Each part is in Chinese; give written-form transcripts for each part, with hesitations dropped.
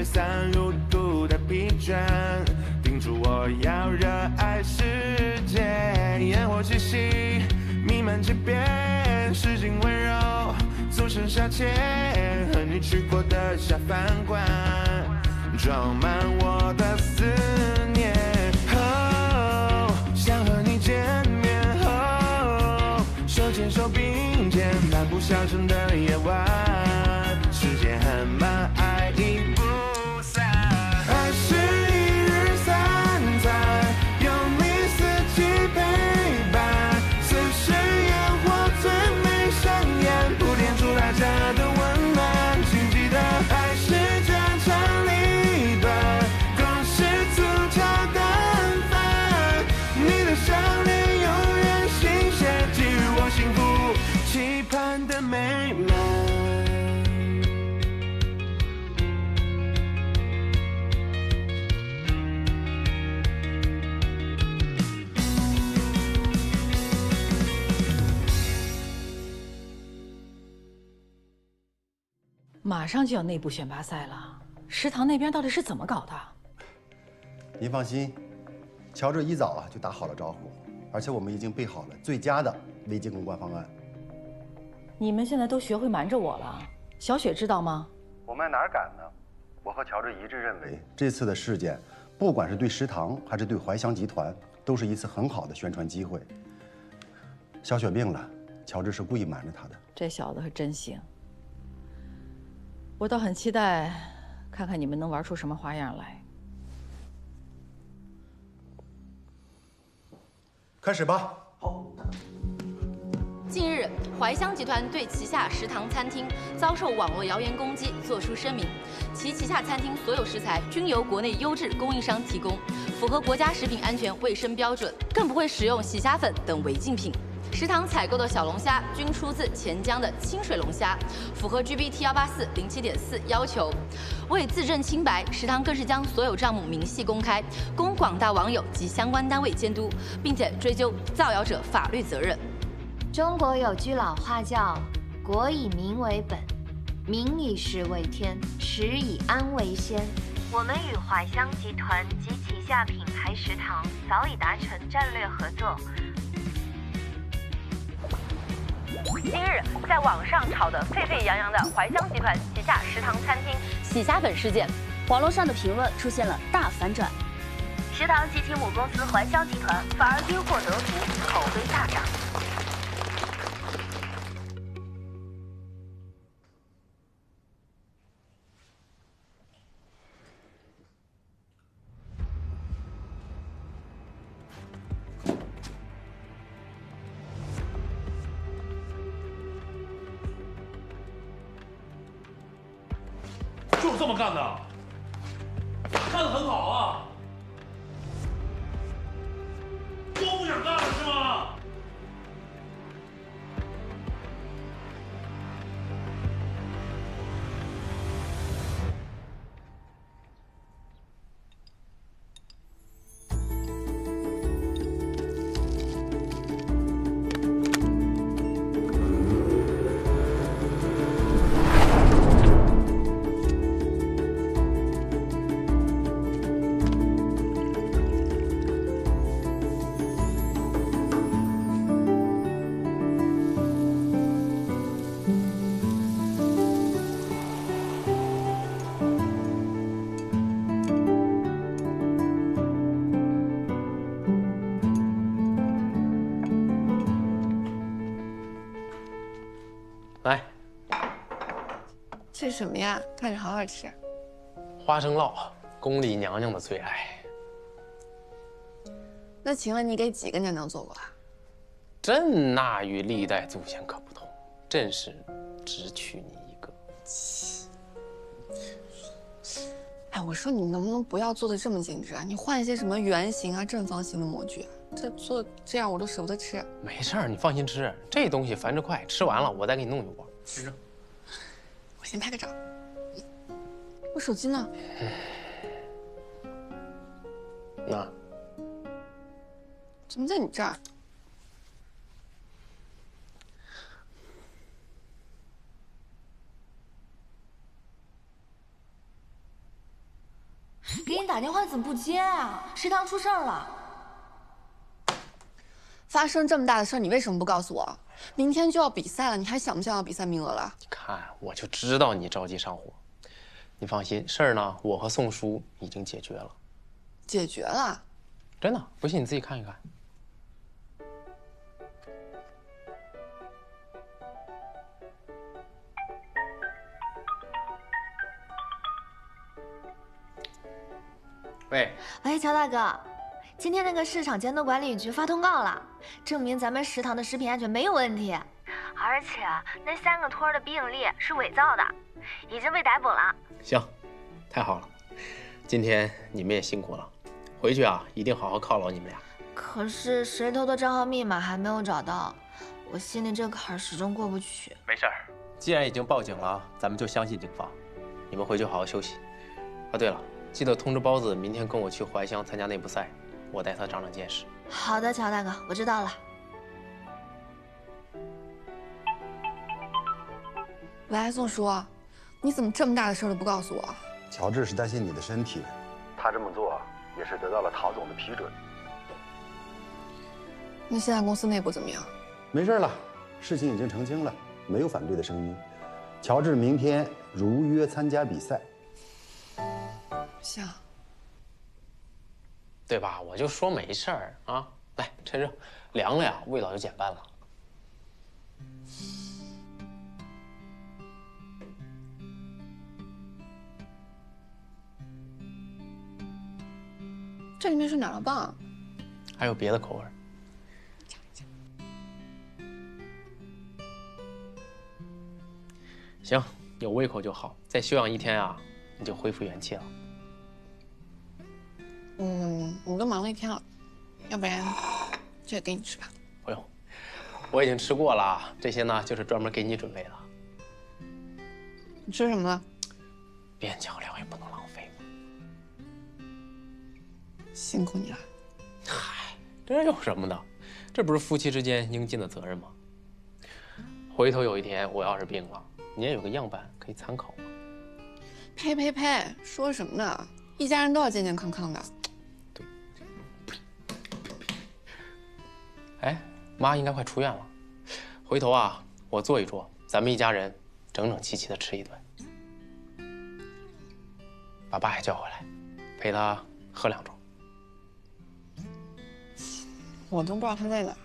散如毒的疲倦，叮嘱我要热爱世界。烟火气息弥漫街边，市井温柔俗生消遣，和你去过的下饭馆，装满我的思念。哦，想和你见面。哦，手牵手并肩，漫步小城的夜晚，时间很慢，爱已不散。爱是一日三餐，有你四季陪伴，似是烟火最美盛宴，铺垫出大家的温暖。请记得，爱是家长里短，共是粗茶淡饭。你的笑脸永远新鲜，给予我幸福期盼的美满。马上就要内部选拔赛了，食堂那边到底是怎么搞的？您放心，乔治一早就打好了招呼，而且我们已经备好了最佳的危机公关方案。你们现在都学会瞒着我了，小雪知道吗？我们哪敢呢？我和乔治一致认为，这次的事件，不管是对食堂还是对怀香集团，都是一次很好的宣传机会。小雪病了，乔治是故意瞒着她的。这小子可真行。我倒很期待，看看你们能玩出什么花样来。开始吧。近日，怀香集团对旗下食堂餐厅遭受网络谣言攻击作出声明，其旗下餐厅所有食材均由国内优质供应商提供，符合国家食品安全卫生标准，更不会使用洗虾粉等违禁品。食堂采购的小龙虾均出自钱江的清水龙虾，符合 GBT18407.4要求。为自证清白，食堂更是将所有账目明细公开，供广大网友及相关单位监督，并且追究造谣者法律责任。中国有句老话叫“国以民为本，民以食为天，食以安为先”。我们与怀香集团及旗下品牌食堂早已达成战略合作。今日，在网上炒得沸沸扬扬的怀香集团旗下食堂餐厅洗虾粉事件，网络上的评论出现了大反转。食堂集体母公司怀香集团反而因祸得福，口碑大涨。就这么干的，干得很好啊！都不想干了是吗？来，这是什么呀？看着好好吃。花生酪，宫里娘娘的最爱。那请问你给几个娘娘做过啊？朕那与历代祖先可不同，朕是只娶你一个。哎，我说你能不能不要做的这么精致啊？你换一些什么圆形啊、正方形的模具啊，这做这样我都舍不得吃。没事儿，你放心吃，这东西繁殖快，吃完了我再给你弄一锅。吃着。我先拍个照。我手机呢？那怎么在你这儿？你打电话怎么不接啊？食堂出事儿了。发生这么大的事儿，你为什么不告诉我？明天就要比赛了，你还想不想要比赛名额了？你看，我就知道你着急上火。你放心，事儿呢，我和宋叔已经解决了。解决了？真的，不信你自己看一看。喂，乔大哥，今天那个市场监督管理局发通告了，证明咱们食堂的食品安全没有问题，而且那3个托儿的鼻影例是伪造的，已经被逮捕了。行，太好了，今天你们也辛苦了，回去啊一定好好犒劳你们俩。可是谁偷的账号密码还没有找到，我心里这坎儿始终过不去。没事儿，既然已经报警了，咱们就相信警方。你们回去好好休息。啊，对了。记得通知包子，明天跟我去怀乡参加内部赛，我带他长长见识。好的，乔大哥，我知道了。喂，宋叔，你怎么这么大的事都不告诉我？乔治是担心你的身体，他这么做也是得到了陶总的批准。那现在公司内部怎么样？没事了，事情已经澄清了，没有反对的声音。乔治明天如约参加比赛。行，对吧？我就说没事儿啊，来趁热，凉了呀，味道就减半了。这里面是哪儿的棒？还有别的口味。行，有胃口就好，再休养1天啊，你就恢复元气了。你都忙了1天了，要不然这个给你吃吧。不用，我已经吃过了，这些呢就是专门给你准备的。你吃什么了？边角料也不能浪费嘛。辛苦你了。嗨，这有什么的？这不是夫妻之间应尽的责任吗？回头有一天我要是病了，你也有个样板可以参考嘛。呸呸呸，说什么呢？一家人都要健健康康的。对。哎，妈应该快出院了，回头啊，我做一桌，咱们一家人整整齐齐的吃一顿。把爸也叫回来，陪他喝2盅。我都不知道他在哪儿。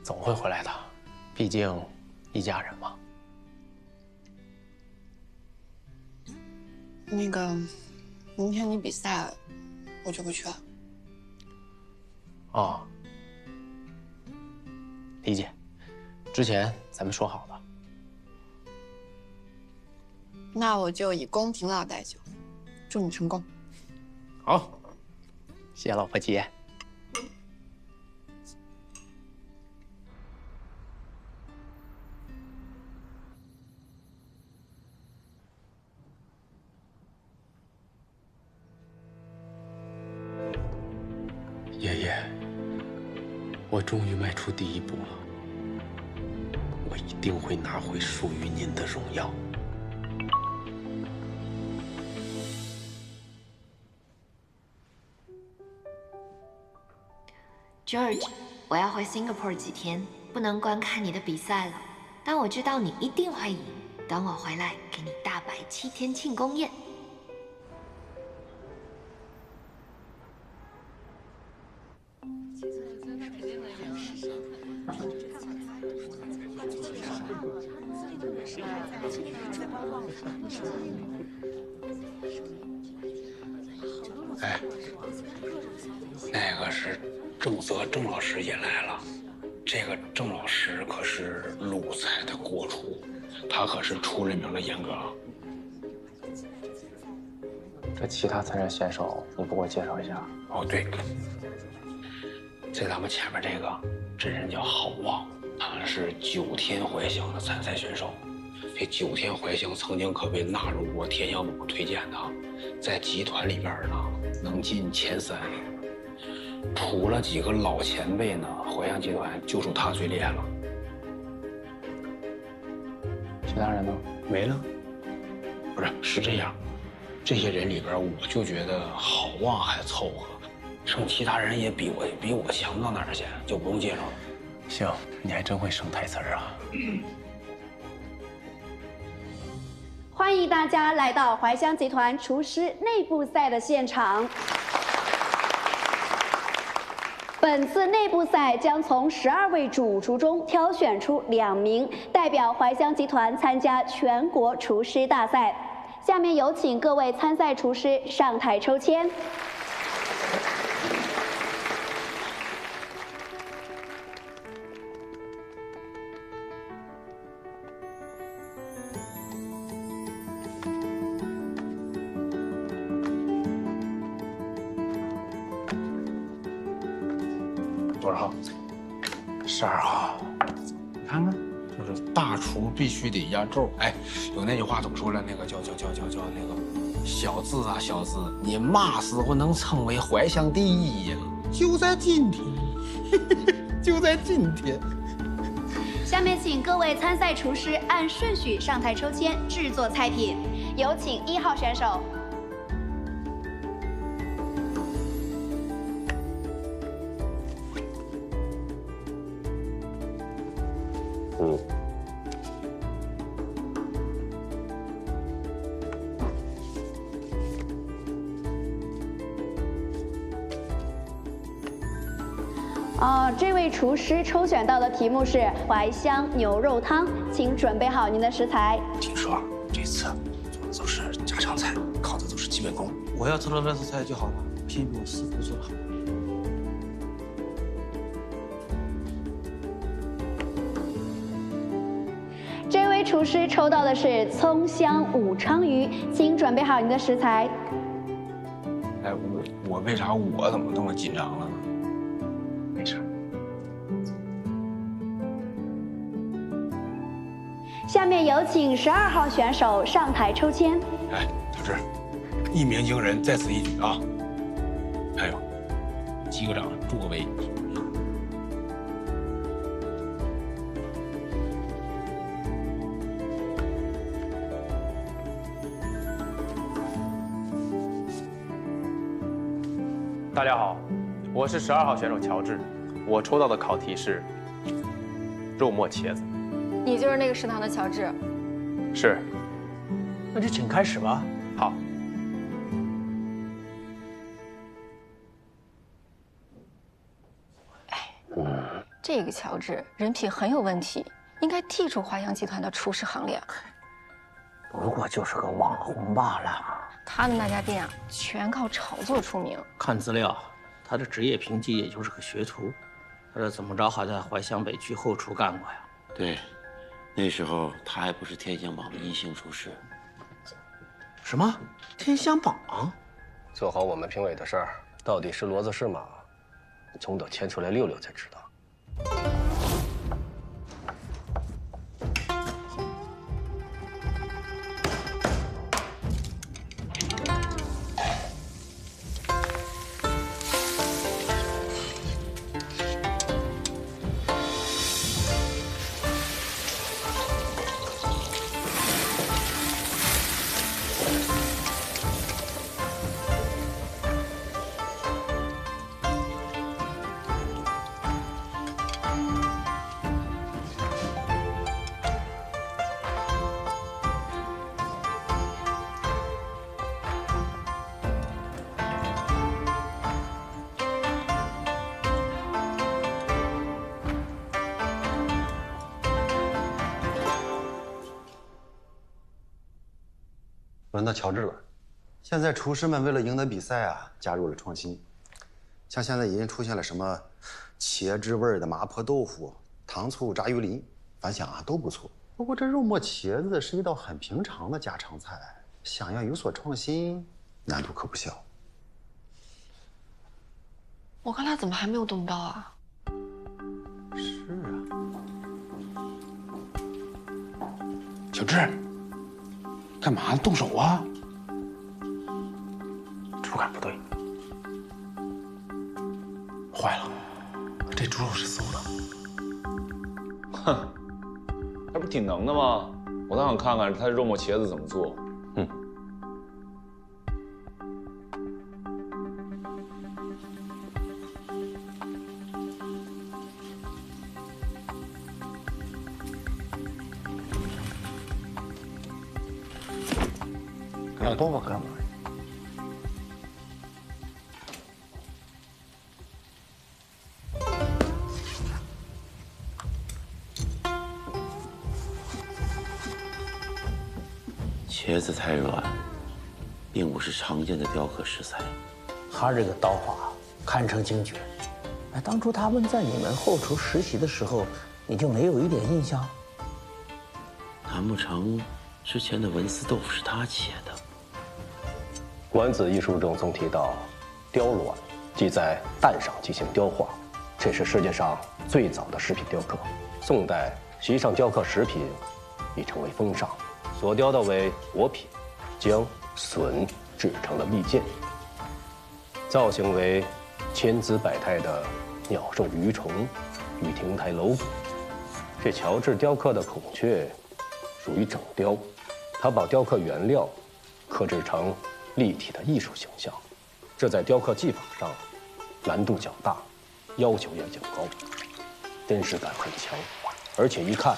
总会回来的，毕竟一家人嘛。那个，明天你比赛，我就不去了。哦，理解。之前咱们说好的。那我就以公平老代酒，祝你成功。好，谢谢老婆姐。爷爷，我终于迈出第1步了，我一定会拿回属于您的荣耀。George， 我要回 Singapore 几天，不能观看你的比赛了。但我知道你一定会赢，等我回来给你大摆7天庆功宴。哎，那个是郑泽郑老师也来了。这个郑老师可是鲁菜的国厨，他可是出了名的严格。这其他参赛选手，你不给我介绍一下？哦，对，在咱们前面这人叫郝旺，他是9天怀乡的参赛选手。这9天怀乡曾经可被纳入过田小某推荐的，在集团里边呢能进前3。谱了几个老前辈呢，怀乡集团就属他最厉害了。其他人呢？没了。不是，是这样，这些人里边，我就觉得郝旺还凑合，剩其他人也比我强不到哪儿去，就不用介绍了。行，你还真会生台词儿啊！欢迎大家来到怀香集团厨师内部赛的现场。本次内部赛将从12位主厨中挑选出2名代表怀香集团参加全国厨师大赛。下面有请各位参赛厨师上台抽签。多少号？12号。你看看，就是大厨必须得压轴。哎，有那句话怎么说了？那个叫那个小字啊小字，你嘛时候能称为怀香第一呀？就在今天，就在今天。下面请各位参赛厨师按顺序上台抽签制作菜品，有请1号选手。这位厨师抽选到的题目是怀香牛肉汤，请准备好您的食材。听说这次做的都是家常菜，靠的都是基本功。我要做的那道菜就好了，批评师傅做的好。这位厨师抽到的是葱香武昌鱼，请准备好您的食材。哎，我为啥我怎么那么紧张了呢？没事。下面有请12号选手上台抽签。哎，小志，一鸣惊人，在此一举啊！还有，击个掌，助个威。大家好，我是12号选手乔治，我抽到的考题是肉末茄子。你就是那个食堂的乔治？是。那就请开始吧。好。这个乔治人品很有问题，应该剔除淮阳集团的厨师行列。不过就是个网红罢了。他的那家店啊，全靠炒作出名。看资料，他的职业评级也就是个学徒。他这怎么着还在怀香北区后厨干过呀？对，那时候他还不是天香榜的1星厨师。什么？天香榜？做好我们评委的事儿，到底是骡子是马，总得牵出来溜溜才知道。轮到乔治了。现在厨师们为了赢得比赛啊，加入了创新。像现在已经出现了什么茄汁味的麻婆豆腐、糖醋炸鱼鳞，反响啊都不错。不过这肉末茄子是一道很平常的家常菜，想要有所创新，难度可不小。我看他怎么还没有动刀啊？是啊。小志，干嘛动手啊？触感不对，坏了，这猪肉是馊的。哼，他不挺能的吗？我倒想看看他肉末茄子怎么做。要多吧，哥们儿。茄子太软，并不是常见的雕刻食材。他这个刀法堪称精绝。哎，当初他们在你们后厨实习的时候，你就没有一点印象？难不成之前的文思豆腐是他切的？《馆子》一书中曾提到，雕卵即在蛋上进行雕画，这是世界上最早的食品雕刻。宋代席上雕刻食品已成为风尚，所雕的为果品、姜、笋制成的蜜饯，造型为千姿百态的鸟兽鱼虫与亭台楼阁。这乔治雕刻的孔雀属于整雕，他把雕刻原料刻制成立体的艺术形象，这在雕刻技法上难度较大，要求也较高，真实感很强，而且一看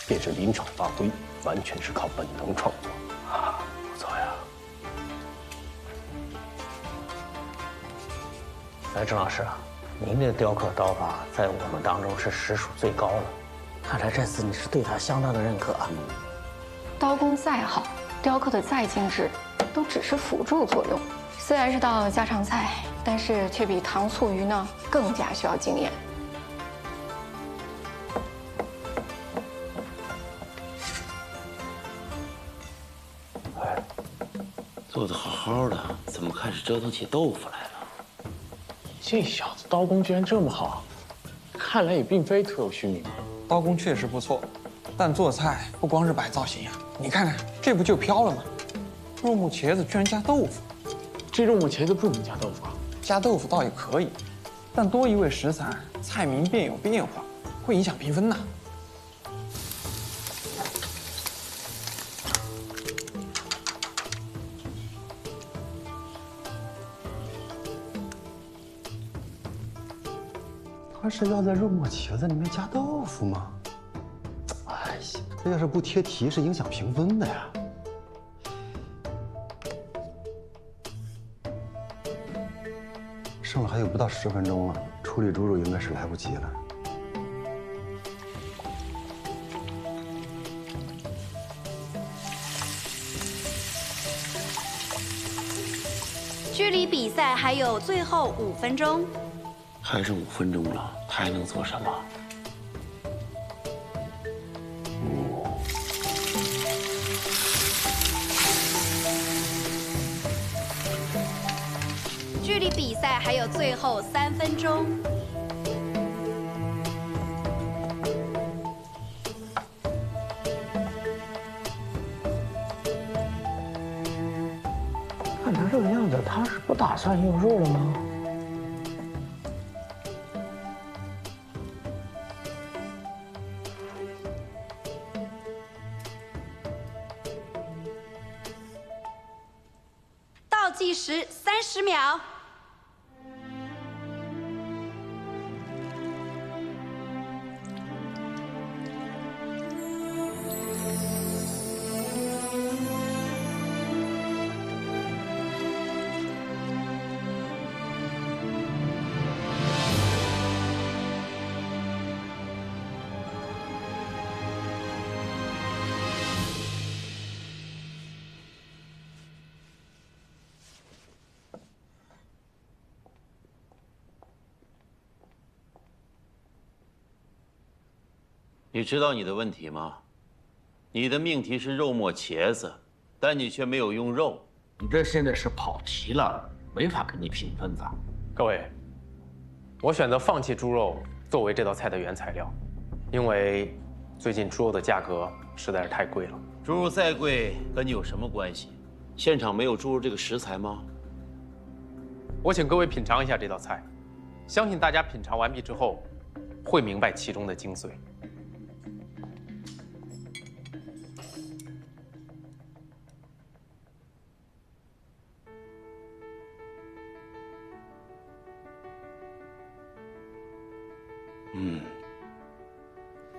便是临场发挥，完全是靠本能创作啊，不错呀。哎，郑老师，您这雕刻刀法在我们当中是实属最高了，看来这次你是对他相当的认可啊。刀工再好，雕刻的再精致，都只是辅助作用。虽然是道家常菜，但是却比糖醋鱼呢更加需要经验。做得好好的，怎么开始折腾起豆腐来了？这小子刀工居然这么好，看来也并非徒有虚名。刀工确实不错，但做菜不光是摆造型呀，你看看这不就飘了吗？肉末茄子居然加豆腐，这肉末茄子不能加豆腐啊？加豆腐倒也可以，但多一味食材，菜名便有变化，会影响评分呐。他是要在肉末茄子里面加豆腐吗？哎呀，这要是不贴题，是影响评分的呀。剩了还有不到10分钟了，处理猪肉应该是来不及了。距离比赛还有最后5分钟。还剩5分钟了，他还能做什么？距离比赛还有最后3分钟。看他这个样子，他是不打算用肉了吗？倒计时30秒。你知道你的问题吗？你的命题是肉末茄子，但你却没有用肉。你这现在是跑题了，没法给你评分的。各位，我选择放弃猪肉作为这道菜的原材料，因为最近猪肉的价格实在是太贵了。猪肉再贵，跟你有什么关系？现场没有猪肉这个食材吗？我请各位品尝一下这道菜，相信大家品尝完毕之后，会明白其中的精髓。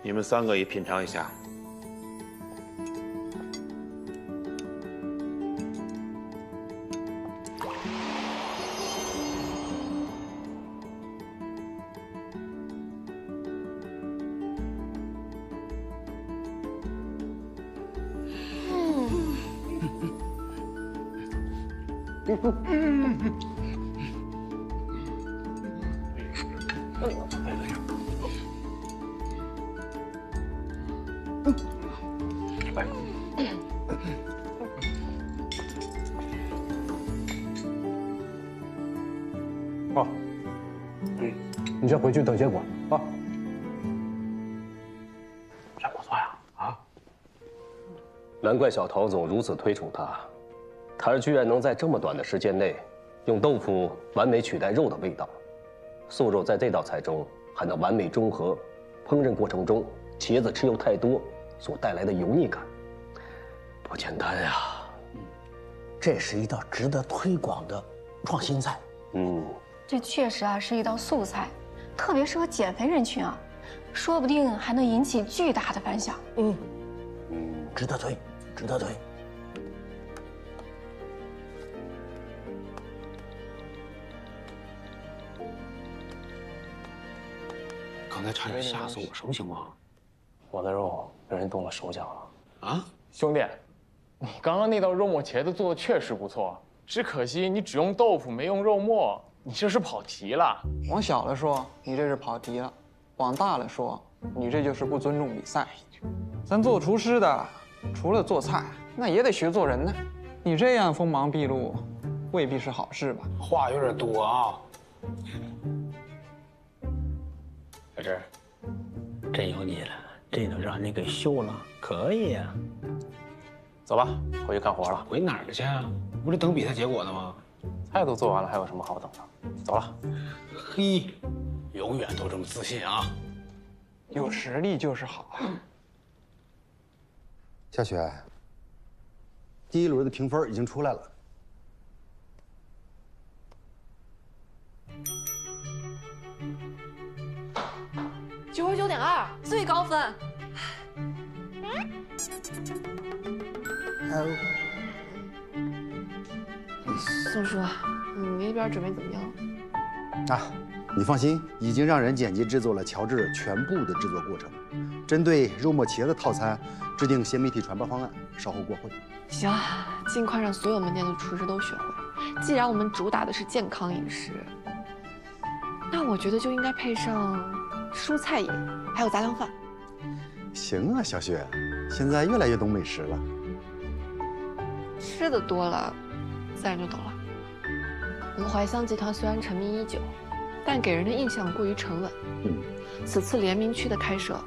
你们3个也品尝一下。好，你先回去等结果啊。这不错呀，啊！难怪小陶总如此推崇他，他居然能在这么短的时间内，用豆腐完美取代肉的味道，素肉在这道菜中还能完美中和烹饪过程中茄子吃油太多所带来的油腻感，不简单呀。这是一道值得推广的创新菜。这确实啊是一道素菜，特别适合减肥人群啊，说不定还能引起巨大的反响。值得推，值得推。刚才差点吓死我，什么情况？我的肉被人动了手脚了。啊，兄弟，你刚刚那道肉末茄子做的确实不错，只可惜你只用豆腐没用肉末，你这是跑题了。往小了说，你这是跑题了；往大了说，你这就是不尊重比赛。咱做厨师的，除了做菜，那也得学做人呢。你这样锋芒毕露，未必是好事吧？话有点多啊。小志，真有你了，这都让你给秀了，可以呀。走吧，回去干活了。回哪儿去啊？不是等比赛结果呢吗？菜都做完了，还有什么好等的？走了。嘿，永远都这么自信啊！有实力就是好。夏雪，第一轮的评分已经出来了。 99.2，最高分。宋叔，你那边准备怎么样？啊，你放心，已经让人剪辑制作了乔治全部的制作过程，针对肉末茄子套餐制定新媒体传播方案，稍后过会。行，尽快让所有门店的厨师都学会。既然我们主打的是健康饮食，那我觉得就应该配上蔬菜饮，还有杂粮饭。行啊，小雪，现在越来越懂美食了。吃的多了，自然就懂了。我们怀香集团虽然沉迷已久，但给人的印象过于沉稳。此次联名区的开设，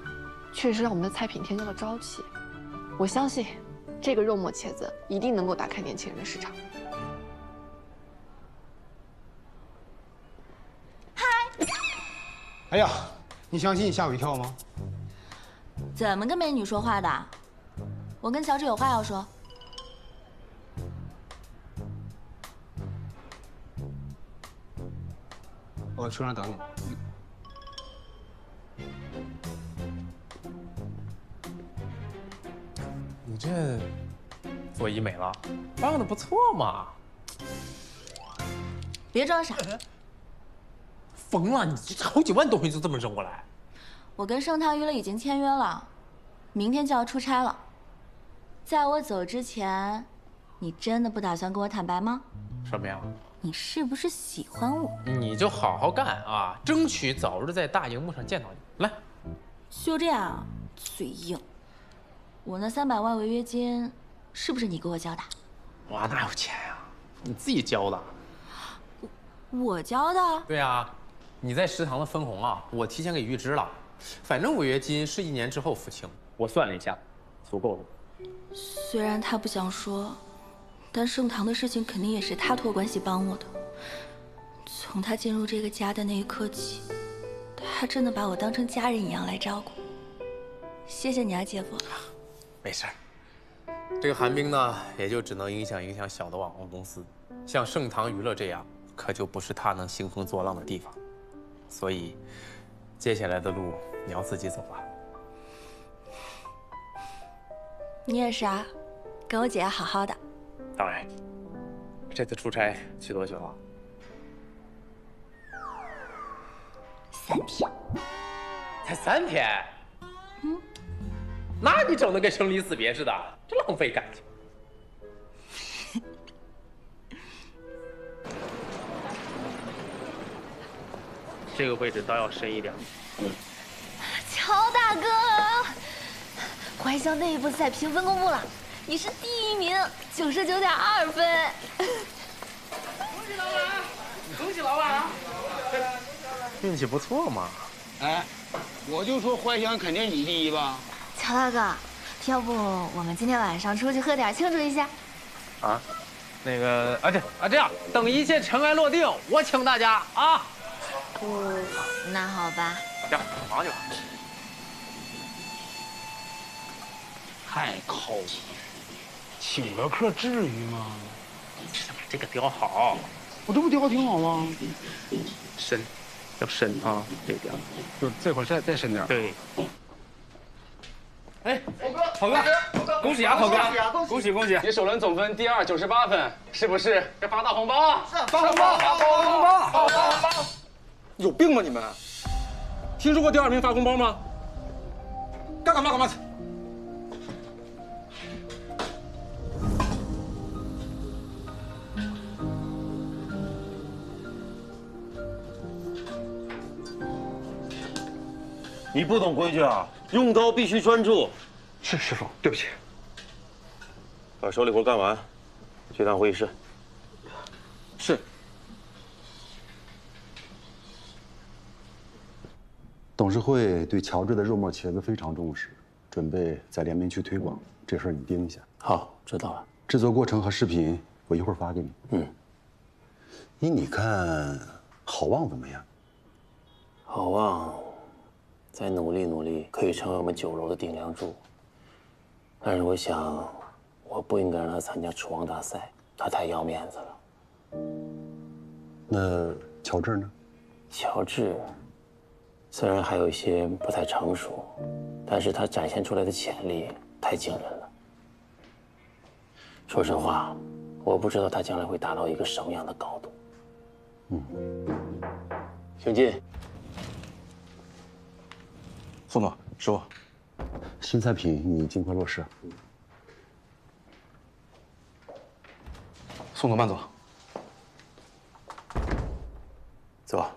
确实让我们的菜品添加了朝气。我相信，这个肉末茄子一定能够打开年轻人的市场。嗨！哎呀，你相信吓我一跳吗？怎么跟美女说话的？我跟乔治有话要说。 我车上等你。你这做医美了，办的不错嘛。别装傻。疯了！你这好几万东西就这么扔过来？我跟盛唐娱乐已经签约了，明天就要出差了。在我走之前，你真的不打算跟我坦白吗？什么呀？ 你是不是喜欢我？你就好好干啊，争取早日在大荧幕上见到你。来，就这样，嘴硬。我那300万违约金，是不是你给我交的？我哪有钱呀？你自己交的。我交的？对啊，你在食堂的分红啊，我提前给预支了。反正违约金是1年之后付清。我算了一下，足够了。虽然他不想说。 但盛唐的事情肯定也是他托关系帮我的。从他进入这个家的那一刻起，他真的把我当成家人一样来照顾。谢谢你啊，姐夫。没事儿。这个寒冰呢，也就只能影响小的网红公司，像盛唐娱乐这样，可就不是他能兴风作浪的地方。所以，接下来的路你要自己走了。你也是啊，跟我姐要好好的。 当然，这次出差去多久了？3天，才3天。那你整的跟生离死别似的，真浪费感情。这个位置倒要深一点。乔大哥，怀乡内部赛评分公布了，你是第1名，99.2分。恭喜老板！恭喜老板！运气不错嘛。哎，我就说怀乡肯定你第一吧。乔大哥，要不我们今天晚上出去喝点庆祝一下？啊，那个这样，等一切尘埃落定，我请大家啊。那好吧。这样，马上就。太抠了，请个客至于吗？把这个雕好，我这不雕挺好吗？深，要深啊，这边，就这块再深点。对。哎，好哥，恭喜啊，好哥，恭喜！你首轮总分第2，98分，是不是？该发大红包啊！发红包！有病吗你们？听说过第2名发红包吗？该干嘛干嘛去！你不懂规矩啊！用刀必须专注。是师傅，对不起。把手里活干完，去趟会议室。是。董事会对乔治的肉末茄子非常重视，准备在联名区推广，这事儿你盯一下。好，知道了。制作过程和视频我一会儿发给你。你看，郝旺怎么样？郝旺。再努力，可以成为我们酒楼的顶梁柱。但是我想，我不应该让他参加厨王大赛，他太要面子了。那乔治呢？乔治虽然还有一些不太成熟，但是他展现出来的潜力太惊人了。说实话，我不知道他将来会达到一个什么样的高度。请进。宋总，师傅，新菜品你尽快落实。宋总慢走。坐。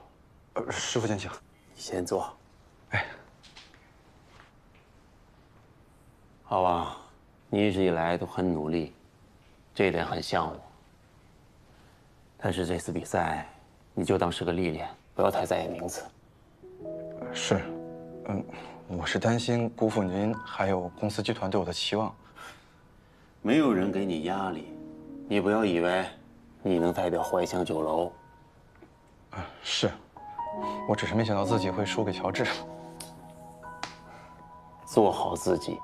师傅先请。先坐。哎。好啊，你一直以来都很努力，这一点很像我。但是这次比赛，你就当是个历练，不要太在意名次。是。我是担心辜负您还有公司集团对我的期望。没有人给你压力，你不要以为你能代表怀乡酒楼。是，我只是没想到自己会输给乔治。做好自己，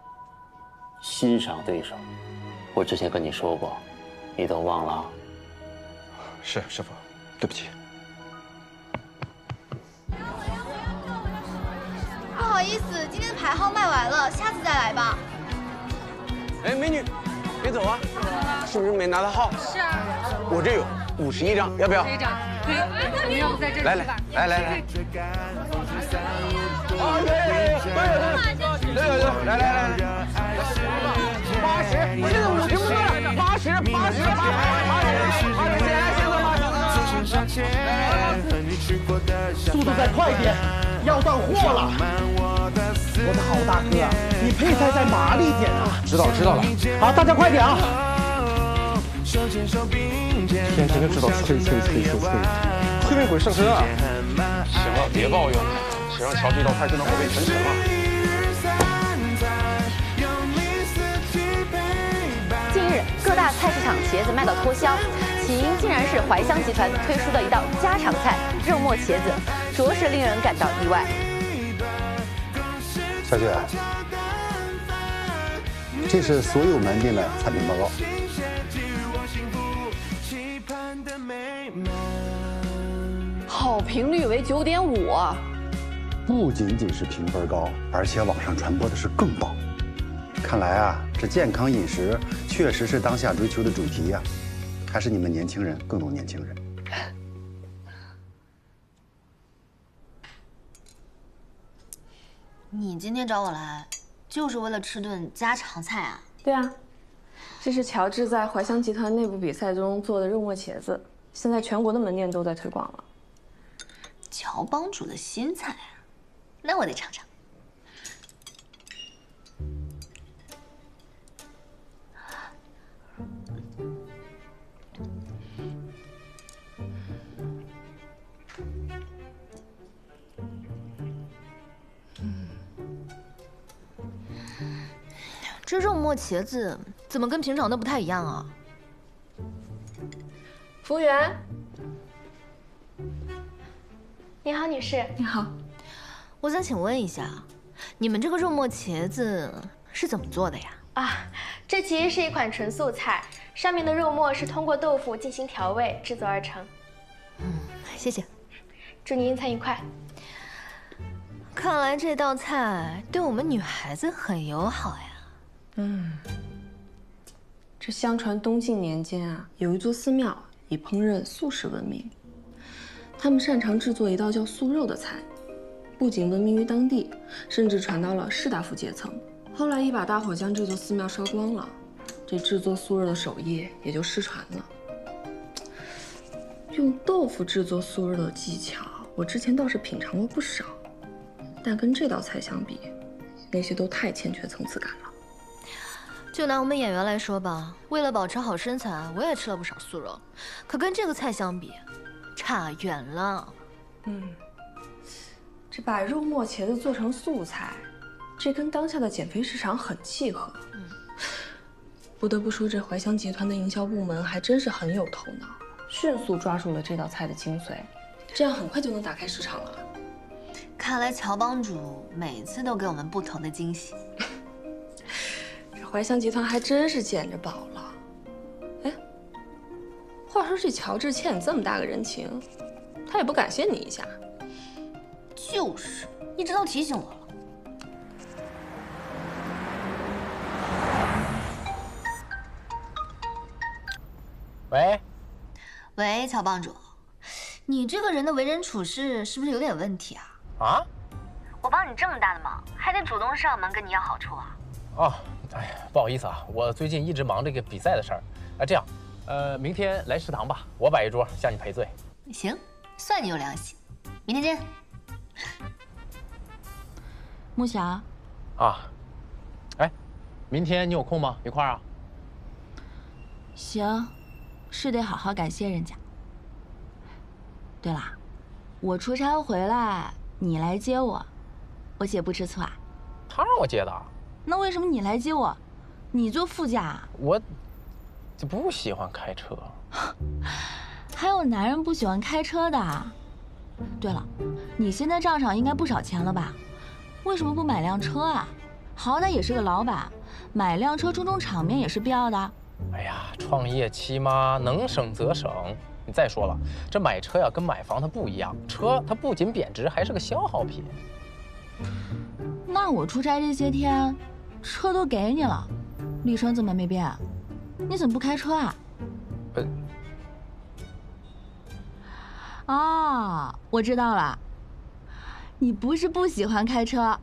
欣赏对手。我之前跟你说过，你都忘了？是，师傅，对不起。不好意思，今天的牌号卖完了，下次再来吧。哎，美女，别走啊！是不是没拿到号？是啊。我这有51张，要不要？这张，可以。我们要不在这里来。对，来，80，我这个50不多了，80，先速度再快一点，要断货了。我的好大哥，你配菜再麻利点啊！知道了。好，大家快点啊！天天就知道催命鬼上身啊！行了，别抱怨了，谁让乔这道菜就能后被陈陈了？近日，各大菜市场茄子卖到脱销，起因竟然是怀乡集团推出的一道家常菜——肉末茄子，着实令人感到意外。小雪，这是所有门店的菜品报告。好评率为9.5，不仅仅是评分高，而且网上传播的是更棒。看来啊，这健康饮食确实是当下追求的主题呀，还是你们年轻人更懂年轻人。你今天找我来，就是为了吃顿家常菜啊？对啊，这是乔治在怀乡集团内部比赛中做的肉末茄子，现在全国的门店都在推广了。乔帮主的新菜啊，那我得尝尝。这肉末茄子怎么跟平常的不太一样啊？服务员，你好，女士。你好，我想请问一下，你们这个肉末茄子是怎么做的呀？啊，这其实是一款纯素菜，上面的肉末是通过豆腐进行调味制作而成。谢谢。祝您用餐愉快。看来这道菜对我们女孩子很友好呀。这相传东晋年间啊，有一座寺庙以烹饪素食闻名，他们擅长制作一道叫素肉的菜，不仅闻名于当地，甚至传到了士大夫阶层。后来一把大火将这座寺庙烧光了，这制作素肉的手艺也就失传了。用豆腐制作素肉的技巧，我之前倒是品尝过不少，但跟这道菜相比，那些都太欠缺层次感了。就拿我们演员来说吧，为了保持好身材，我也吃了不少素肉，可跟这个菜相比，差远了。这把肉末茄子做成素菜，这跟当下的减肥市场很契合。不得不说，这怀香集团的营销部门还真是很有头脑，迅速抓住了这道菜的精髓，这样很快就能打开市场了。看来乔帮主每次都给我们不同的惊喜。怀香集团还真是捡着宝了。哎，话说这乔治欠你这么大个人情，他也不感谢你一下。就是，你知道提醒我了。喂，喂，乔帮主，你这个人的为人处事是不是有点问题啊？啊？我帮你这么大的忙，还得主动上门跟你要好处啊？哦，哎呀，不好意思啊，我最近一直忙这个比赛的事儿。这样，明天来食堂吧，我摆一桌向你赔罪。行，算你有良心。明天见。木霞。啊，哎，明天你有空吗？一块儿啊？行，是得好好感谢人家。对了，我出差回来，你来接我，我姐不吃醋啊？他让我接的。那为什么你来接我？你坐副驾。我就不喜欢开车。还有男人不喜欢开车的。对了，你现在账上应该不少钱了吧？为什么不买辆车啊？好歹也是个老板，买辆车充充场面也是必要的。哎呀，创业期嘛，能省则省。你再说了，这买车呀跟买房它不一样，车它不仅贬值，还是个消耗品。那我出差这些天，车都给你了，里程怎么没变？你怎么不开车啊？哦，我知道了，你不是不喜欢开车，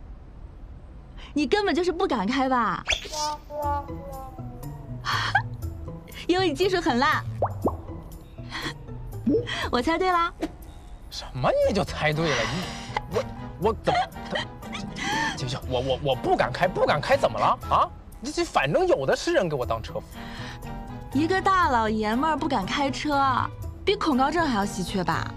你根本就是不敢开吧？因为你技术很烂。我猜对啦。什么你就猜对了？我怎么？行，我不敢开怎么了啊？这反正有的是人给我当车夫。一个大老爷们儿不敢开车，比恐高症还要稀缺吧？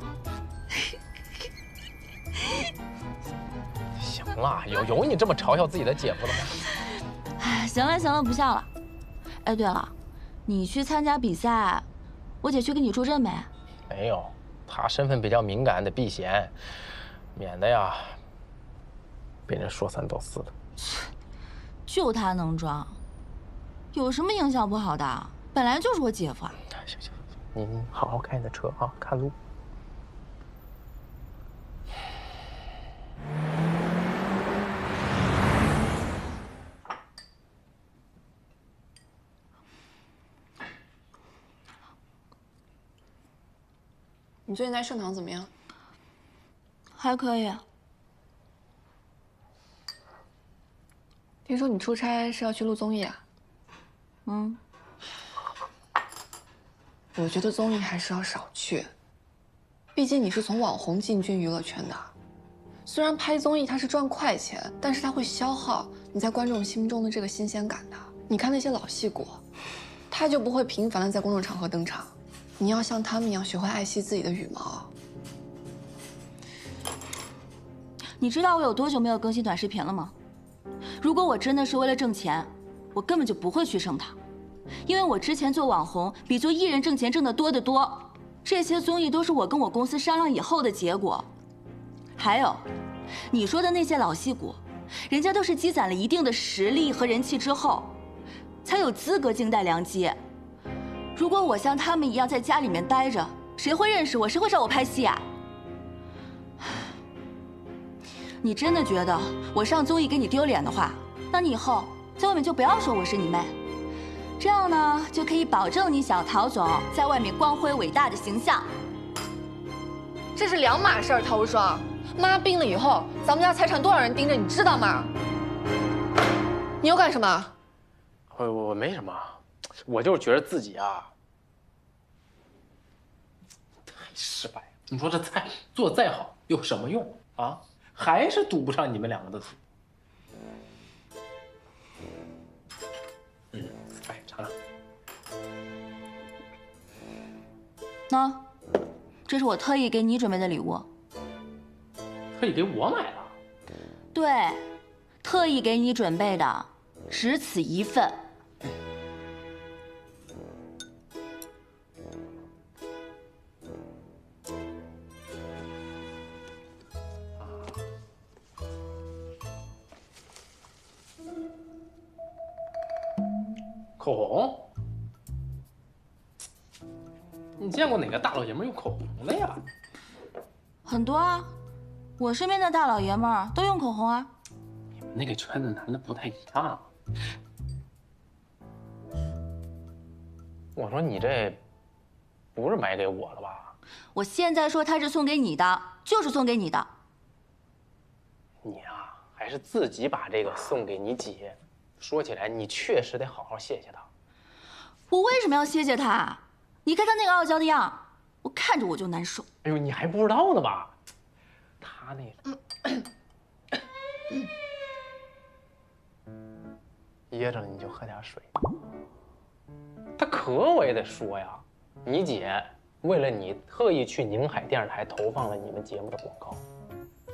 行了，有你这么嘲笑自己的姐夫的吗？哎，行了，不笑了。哎，对了，你去参加比赛，我姐去给你助阵没？没有，她身份比较敏感，得避嫌，免得呀被人说三道四的。就他能装，有什么影响不好的？本来就是我姐夫啊。行，你好好开你的车啊，看路。你最近在盛唐怎么样？还可以。听说你出差是要去录综艺啊？我觉得综艺还是要少去，毕竟你是从网红进军娱乐圈的，虽然拍综艺它是赚快钱，但是它会消耗你在观众心中的这个新鲜感的。你看那些老戏骨，他就不会频繁的在公众场合登场。你要像他们一样学会爱惜自己的羽毛。你知道我有多久没有更新短视频了吗？如果我真的是为了挣钱，我根本就不会去盛唐，因为我之前做网红比做艺人挣钱挣得多得多。这些综艺都是我跟我公司商量以后的结果。还有，你说的那些老戏骨，人家都是积攒了一定的实力和人气之后，才有资格静待良机。如果我像他们一样在家里面待着，谁会认识我？谁会找我拍戏啊？你真的觉得我上综艺给你丢脸的话，那你以后在外面就不要说我是你妹，这样呢就可以保证你小陶总在外面光辉伟大的形象。这是两码事儿，陶无双。妈病了以后，咱们家财产多少人盯着，你知道吗？你又干什么？我没什么，我就是觉得自己啊太失败了。你说这菜做再好有什么用啊？还是堵不上你们两个的嘴。来尝尝。喏，这是我特意给你准备的礼物。特意给我买的？对，特意给你准备的，只此一份。口红？你见过哪个大老爷们用口红的呀？很多啊，我身边的大老爷们儿都用口红啊。你们那个圈子男的不太一样。我说你这不是买给我的吧？我现在说它是送给你的，就是送给你的。你啊，还是自己把这个送给你姐。说起来，你确实得好好谢谢她。我为什么要谢谢她？你看她那个傲娇的样，我看着我就难受。哎呦，你还不知道呢吧？她那个噎着了，你就喝点水。她可我也得说呀，你姐为了你特意去宁海电视台投放了你们节目的广告，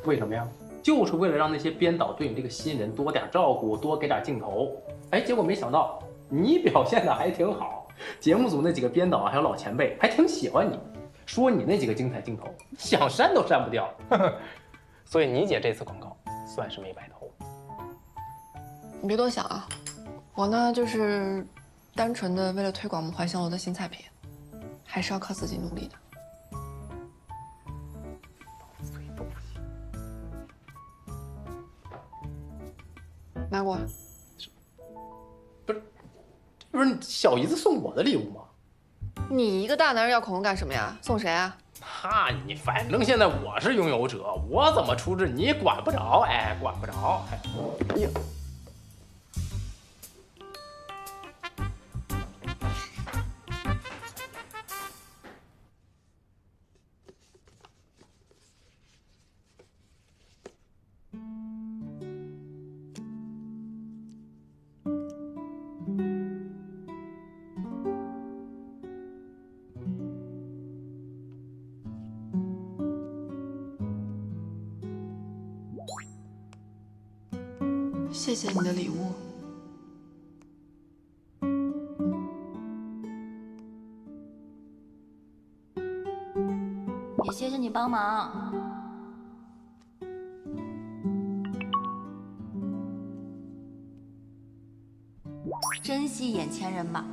为什么呀？就是为了让那些编导对你这个新人多点照顾，多给点镜头。哎，结果没想到你表现的还挺好，节目组那几个编导还有老前辈还挺喜欢你，说你那几个精彩镜头想删都删不掉。所以你姐这次广告算是没白投。你别多想啊，我呢就是单纯的为了推广我们怀香楼的新菜品，还是要靠自己努力的。拿过来。不是小姨子送我的礼物吗？你一个大男人要口红干什么呀？送谁啊？那你反正现在我是拥有者，我怎么处置你管不着，哎，管不着。哎呀，谢谢你的礼物。也谢谢你帮忙。珍惜眼前人吧。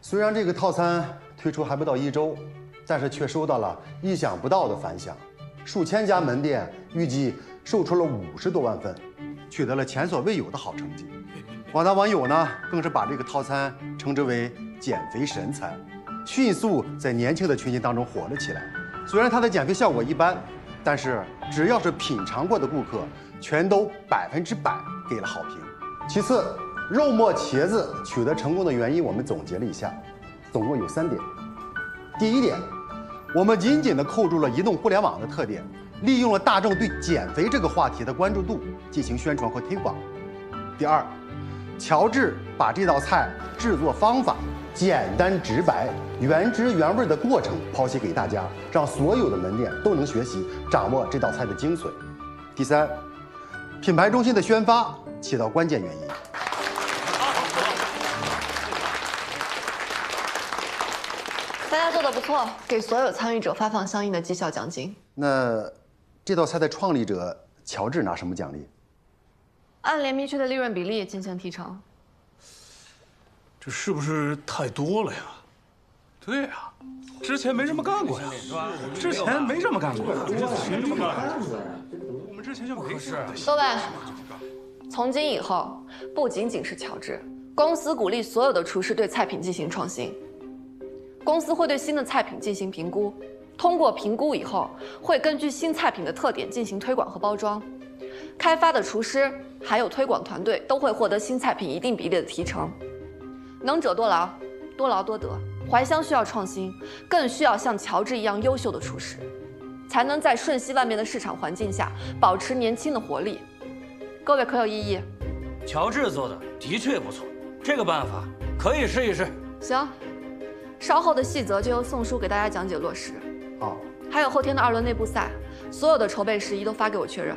虽然这个套餐推出还不到1周，但是却收到了意想不到的反响，数千家门店预计售出了50多万份，取得了前所未有的好成绩。广大网友呢，更是把这个套餐称之为“减肥神餐”，迅速在年轻的群体当中火了起来。虽然它的减肥效果一般，但是只要是品尝过的顾客，全都100%给了好评。其次，肉末茄子取得成功的原因，我们总结了一下，总共有3点。第一点，我们紧紧地扣住了移动互联网的特点，利用了大众对减肥这个话题的关注度进行宣传和推广。第二，乔治把这道菜制作方法简单直白、原汁原味的过程剖析给大家，让所有的门店都能学习掌握这道菜的精髓。第三，品牌中心的宣发起到关键原因。大家做的不错，给所有参与者发放相应的绩效奖金。那这道菜的创立者乔治拿什么奖励？按联名区的利润比例进行提成。这是不是太多了呀？对呀，之前没这么干过呀，之前没这么干过，我们之前就没事。各位，从今以后，不仅仅是乔治，公司鼓励所有的厨师对菜品进行创新。公司会对新的菜品进行评估，通过评估以后，会根据新菜品的特点进行推广和包装。开发的厨师还有推广团队都会获得新菜品一定比例的提成。能者多劳，多劳多得。怀乡需要创新，更需要像乔治一样优秀的厨师，才能在瞬息万变的市场环境下保持年轻的活力。各位可有异议？乔治做的的确不错，这个办法可以试一试。行，稍后的细则就由宋叔给大家讲解落实。好，还有后天的2轮内部赛，所有的筹备事宜都发给我确认。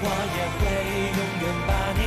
我也会永远把你